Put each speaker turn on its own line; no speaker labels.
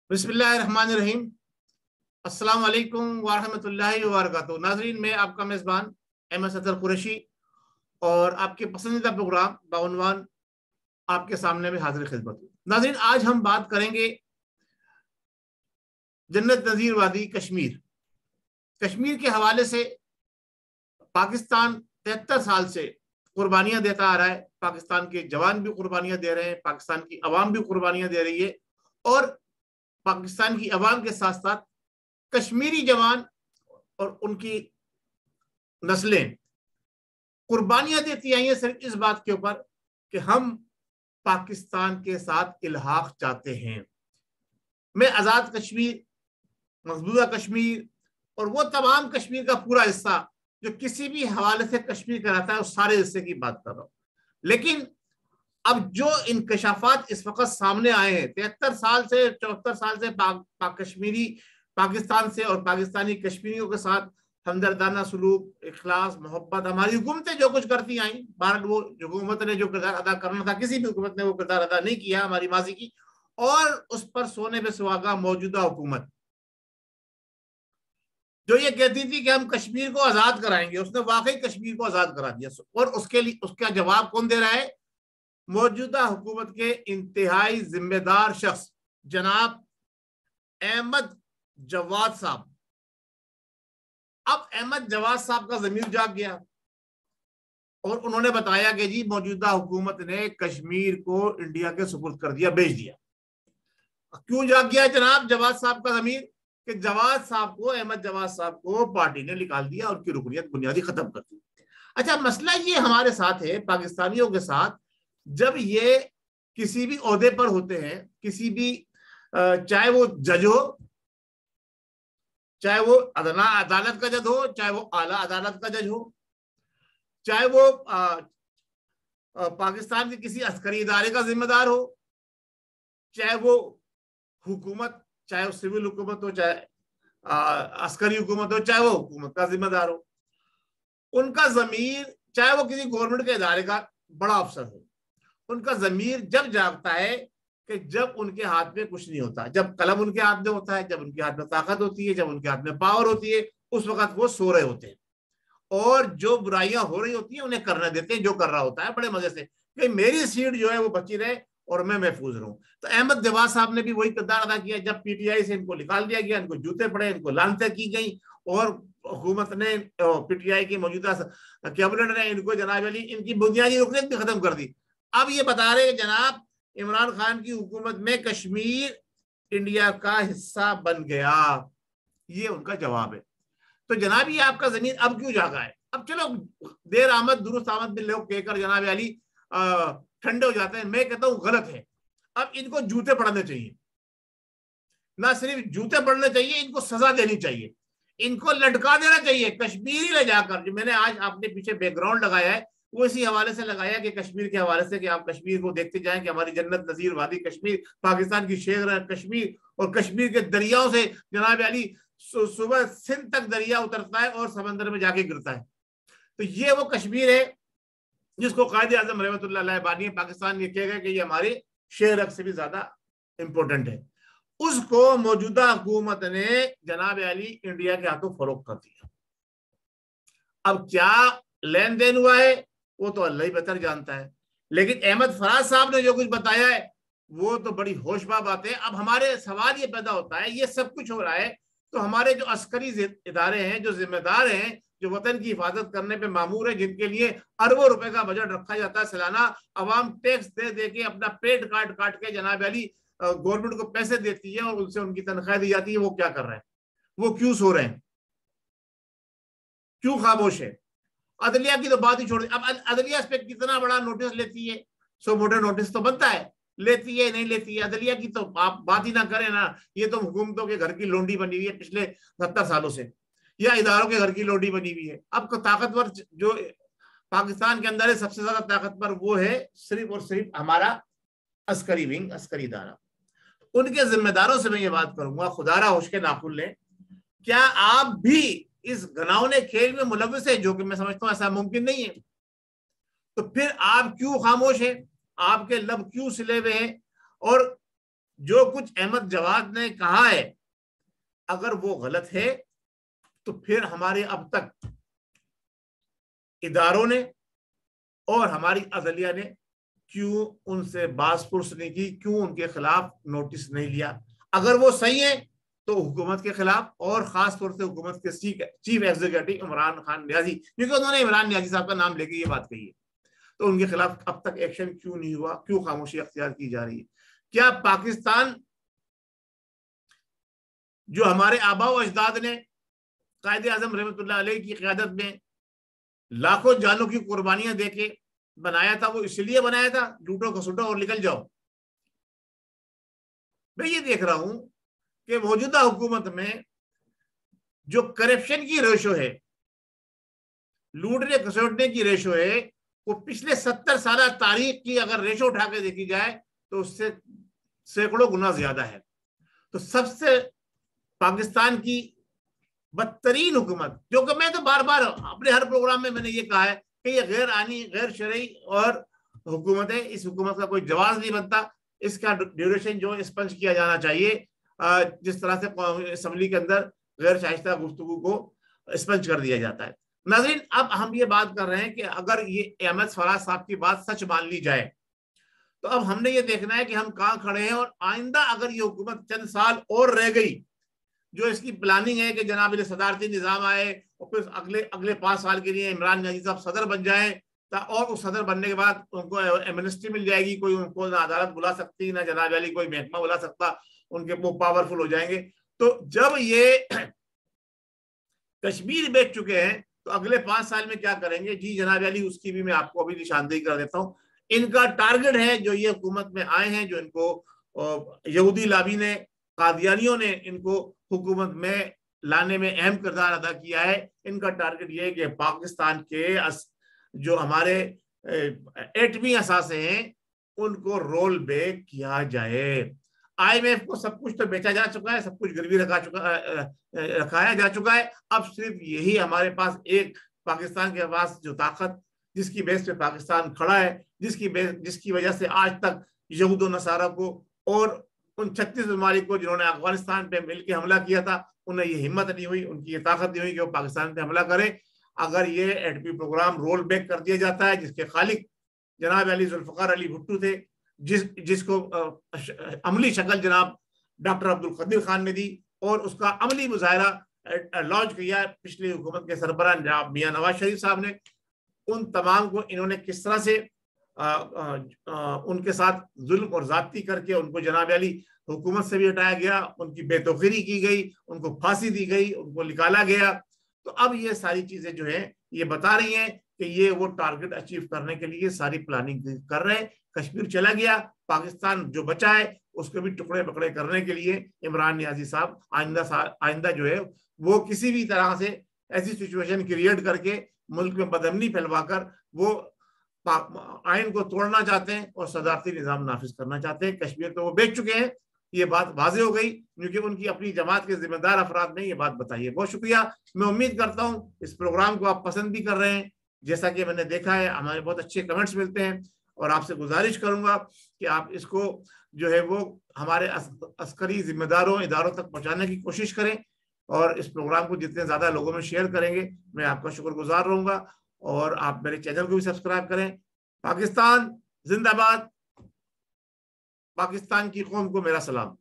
बिस्मिल्लाहिर्रहमानिर्रहीम। अस्सलाम वालेकुम वरहमतुल्लाहि वबरकातुहू। नाजरीन, मैं आपका मेज़बान अहमद सदर कुरैशी और आपके पसंदीदा प्रोग्राम बाउनवान आपके सामने में हाजिर खिदमत हूँ। नाजरीन, आज हम बात करेंगे जन्नत नज़ीर वादी कश्मीर। कश्मीर के हवाले से पाकिस्तान 73 साल से कुर्बानियां देता आ रहा है। पाकिस्तान के जवान भी कुर्बानियां दे रहे हैं, पाकिस्तान की अवाम भी कुर्बानियां दे रही है और पाकिस्तान की अवाम के साथ साथ कश्मीरी जवान और उनकी नस्लें कुर्बानियां देती आई हैं सिर्फ इस बात के ऊपर कि हम पाकिस्तान के साथ इल्हाक चाहते हैं। मैं आज़ाद कश्मीर, मजबूदा कश्मीर और वो तमाम कश्मीर का पूरा हिस्सा जो किसी भी हवाले से कश्मीर कहलाता है उस सारे हिस्से की बात कर रहा हूँ। लेकिन अब जो इंकशाफात इस वक्त सामने आए हैं, 73 साल से 74 साल से कश्मीरी पाकिस्तान से और पाकिस्तानी कश्मीरियों के साथ हमदर्दाना सलूक, इखलास, मोहब्बत हमारी हुकूमतें जो कुछ करती आई, भारत वो हुकूमत ने जो किरदार अदा करना था किसी भी हुकूमत ने वो किरदार अदा नहीं किया हमारी माजी की, और उस पर सोने पे सुहागा मौजूदा हुकूमत जो ये कहती थी कि हम कश्मीर को आजाद कराएंगे, उसने वाकई कश्मीर को आजाद करा दिया। और उसके लिए उसका जवाब कौन दे रहा है? मौजूदा हुकूमत के इंतहाई जिम्मेदार शख्स जनाब अहमद जवाद साहब। अब अहमद जवाद साहब का जमीर जाग गया और उन्होंने बताया कि जी मौजूदा हुकूमत ने कश्मीर को इंडिया के सुपुर्द कर दिया, भेज दिया। क्यों जाग गया जनाब जवाद साहब का जमीर? कि जवाद साहब को, अहमद जवाद साहब को पार्टी ने निकाल दिया, उनकी रुकनियत बुनियादी खत्म कर दी। अच्छा, मसला ये हमारे साथ है, पाकिस्तानियों के साथ, जब ये किसी भी ओहदे पर होते हैं, किसी भी चाहे वो जज हो, चाहे वो अदना अदालत का जज हो, चाहे वो आला अदालत का जज हो, चाहे वो पाकिस्तान के किसी अस्करी इदारे का जिम्मेदार हो, चाहे वो हुकूमत, चाहे वो सिविल हुकूमत हो, चाहे अस्करी हुकूमत हो, चाहे वो हुकूमत का जिम्मेदार हो, उनका जमीर, चाहे वो किसी गवर्नमेंट के इदारे का बड़ा अफसर हो, उनका जमीर जब जागता है कि जब उनके हाथ में कुछ नहीं होता, जब कलम उनके हाथ में होता है, जब उनके हाथ में ताकत होती है, जब उनके हाथ में पावर होती है, उस वक्त वो सो रहे होते हैं और जो बुराइयां हो रही होती हैं उन्हें करने देते हैं जो कर रहा होता है बड़े मजे से, कि मेरी सीट जो है वो बची रहे और मैं महफूज रहूं। तो अहमद जवाद साहब ने भी वही किरदार अदा किया। जब पीटीआई से इनको निकाल दिया गया, इनको जूते पड़े, इनको लानतें की गई और हुकूमत ने, पीटीआई की मौजूदा कैबिनेट ने इनको जनाब अली इनकी बुनियादी रुकनीत भी खत्म कर दी। अब ये बता रहे जनाब इमरान खान की हुकूमत में कश्मीर इंडिया का हिस्सा बन गया। ये उनका जवाब है। तो जनाब ये आपका जमीन अब क्यों जागा है? अब चलो देर आमद दुरुस्त आमद भी लोग कहकर जनाब अली ठंडे हो जाते हैं। मैं कहता हूं गलत है। अब इनको जूते पड़ने चाहिए, ना सिर्फ जूते पड़ने चाहिए, इनको सजा देनी चाहिए, इनको लटका देना चाहिए कश्मीरी ले जाकर। जो मैंने आज आपने पीछे बैकग्राउंड लगाया है वो इसी हवाले से लगाया कि कश्मीर के हवाले से, कि आप कश्मीर को देखते जाएं कि हमारी जन्नत नजीर वादी कश्मीर, पाकिस्तान की शेर कश्मीर, और कश्मीर के दरियाओं से जनाब अली सुबह सिंध तक दरिया उतरता है और समंदर में जाके गिरता है। तो ये वो कश्मीर है जिसको कायदे आजम रहमतुल्लाह अलैह बानी पाकिस्तान ये कहेगा कि ये हमारे शेर हक से भी ज्यादा इंपॉर्टेंट है। उसको मौजूदा हुकूमत ने जनाब अली इंडिया के हाथों फरोख्त कर दिया। अब क्या लेन देन हुआ है वो तो अल्लाह ही बेहतर जानता है, लेकिन अहमद फराज साहब ने जो कुछ बताया है वो तो बड़ी होशबा बात है। अब हमारे सवाल ये पैदा होता है, ये सब कुछ हो रहा है तो हमारे जो अस्करी इदारे हैं, जो जिम्मेदार हैं, जो वतन की हिफाजत करने पे मामूर है, जिनके लिए अरबों रुपए का बजट रखा जाता है सालाना, अवाम टैक्स दे दे के अपना पेट काट काट के जनाब अली गवर्नमेंट को पैसे देती है और उनसे उनकी तनख्वाह दी जाती है, वो क्या कर रहे हैं? वो क्यों सो रहे हैं? क्यों खामोश है? अदलिया की तो बात ही छोड़ दी। अब अदलिया इस पे कितना बड़ा नोटिस लेती है, सो मोटे नोटिस तो बनता है, लेती है नहीं लेती है, अदलिया की तो आप बात ही ना करें ना। ये तो हुकूमतों के घर की लोंडी बनी हुई है पिछले 70 सालों से, या इदारों के घर की लोंडी बनी हुई है। अब ताकतवर जो पाकिस्तान के अंदर है, सबसे ज्यादा ताकतवर वो है सिर्फ और सिर्फ हमारा अस्करी विंग, अस्करी इदारा। उनके जिम्मेदारों से मैं ये बात करूंगा, खुदारा होश के नाखुन लें, क्या आप भी इस घनावने खेल में मुलव्विस है? जो कि मैं समझता हूं ऐसा मुमकिन नहीं है। तो फिर आप क्यों खामोश हैं? आपके लब क्यों सिले हुए हैं? और जो कुछ अहमद जवाद ने कहा है अगर वो गलत है तो फिर हमारे अब तक इदारों ने और हमारी अदलिया ने क्यों उनसे बासपुरस नहीं की, क्यों उनके खिलाफ नोटिस नहीं लिया। अगर वो सही है तो हुकूमत के खिलाफ और खास तौर से हुकूमत के चीफ एग्जीक्यूटिव इमरान खान नियाजी, क्योंकि उन्होंने इमरान नियाजी साहब का नाम लेके ये बात कही है, तो उनके खिलाफ अब तक एक्शन क्यों नहीं हुआ, क्यों खामोशी अख्तियार की जा रही है। क्या पाकिस्तान जो हमारे आबा व अजदाद ने कायदे आजम रहमतुल्लाह अलैह की क़यादत में लाखों जानों की कुर्बानियां देके बनाया था, वो इसलिए बनाया था लूटो खसुटो और निकल जाओ। मैं ये देख रहा हूं कि मौजूदा हुकूमत में जो करप्शन की रेशो है, लूटने खसोटने की रेशो है, वो पिछले 70 साल तारीख की अगर रेशो उठा के देखी जाए तो उससे सैकड़ों गुना ज्यादा है। तो सबसे पाकिस्तान की बदतरीन हुकूमत, जो कि मैं तो बार बार अपने हर प्रोग्राम में मैंने ये कहा है कि ये गैर आनी गैर शरई और हुकूमत है, इस हुकूमत का कोई जवाब नहीं बनता। इसका ड्यूरेशन जो स्पंज किया जाना चाहिए, जिस तरह से असम्बली के अंदर गैर शाइस्ता गुफ्तगू को स्पंज कर दिया जाता है। नाज़रीन, अब हम ये बात कर रहे हैं कि अगर ये अहमद फराज साहब की बात सच मान ली जाए तो अब हमने ये देखना है कि हम कहाँ खड़े हैं, और आइंदा अगर ये हुकूमत चंद साल और रह गई, जो इसकी प्लानिंग है कि जनाब सदारती निज़ाम आए और फिर अगले 5 साल के लिए इमरान नियाज़ी साहब सदर बन जाएं, और उस सदर बनने के बाद उनको एमनेस्टी मिल जाएगी, कोई उनको ना अदालत बुला सकती ना जनाब अली कोई महकमा बुला सकता, उनके वो पावरफुल हो जाएंगे। तो जब ये कश्मीर बेच चुके हैं तो अगले 5 साल में क्या करेंगे जी जनाब अली, उसकी भी मैं आपको अभी निशानदेही कर देता हूँ। इनका टारगेट है, जो ये हुकूमत में आए हैं, जो इनको यहूदी लाबी ने, कादियानियों ने इनको हुकूमत में लाने में अहम किरदार अदा किया है, इनका टारगेट ये है कि पाकिस्तान के जो हमारे एटमी असासे हैं उनको रोल बैक किया जाए। IMF को सब कुछ तो बेचा जा चुका है, सब कुछ गिरवी रखाया जा चुका है। अब सिर्फ यही हमारे पास एक पाकिस्तान के पास जो ताकत, जिसकी बेस पे पाकिस्तान खड़ा है, जिसकी वजह से आज तक यहूद और नसारा को और उन 36 ममालिक को जिन्होंने अफगानिस्तान पे मिलकर हमला किया था, उन्हें ये हिम्मत नहीं हुई, उनकी ये ताकत नहीं हुई कि वो पाकिस्तान पे हमला करें। अगर ये एटमी प्रोग्राम रोल बैक कर दिया जाता है, जिसके खालिक जनाब अली जुल्फ़िकार अली भुट्टो थे, जिसको अमली शक्ल जनाब डॉक्टर अब्दुल कदीर खान ने दी, और उसका अमली मुजाहरा लॉन्च किया पिछली हुकूमत के सरबराह जनाब मियां नवाज शरीफ साहब ने, उन तमाम को इन्होंने किस तरह से उनके साथ जुल्म और जाती करके उनको जनाब अली हुकूमत से भी हटाया गया, उनकी बेतौकीरी की गई, उनको फांसी दी गई, उनको निकाला गया। तो अब ये सारी चीजें जो है ये बता रही हैं कि ये वो टारगेट अचीव करने के लिए सारी प्लानिंग कर रहे हैं। कश्मीर चला गया, पाकिस्तान जो बचा है उसको भी टुकड़े बकड़े करने के लिए इमरान नियाजी साहब आइंदा जो है वो किसी भी तरह से ऐसी सिचुएशन क्रिएट करके मुल्क में बदअमनी फैलवाकर वो आइन को तोड़ना चाहते हैं और सदारती निज़ाम नाफिज करना चाहते हैं। कश्मीर तो वो बेच चुके हैं, ये बात वाज़ेह हो गई, क्योंकि उनकी अपनी जमात के जिम्मेदार अफराद ने ये बात बताई है। बहुत शुक्रिया। मैं उम्मीद करता हूँ इस प्रोग्राम को आप पसंद भी कर रहे हैं, जैसा कि मैंने देखा है हमारे बहुत अच्छे कमेंट्स मिलते हैं, और आपसे गुजारिश करूंगा कि आप इसको जो है वो हमारे अस्करी जिम्मेदारों इदारों तक पहुँचाने की कोशिश करें, और इस प्रोग्राम को जितने ज़्यादा लोगों में शेयर करेंगे मैं आपका शुक्रगुजार रहूँगा। और आप मेरे चैनल को भी सब्सक्राइब करें। पाकिस्तान जिंदाबाद, पाकिस्तान की कौम को मेरा सलाम।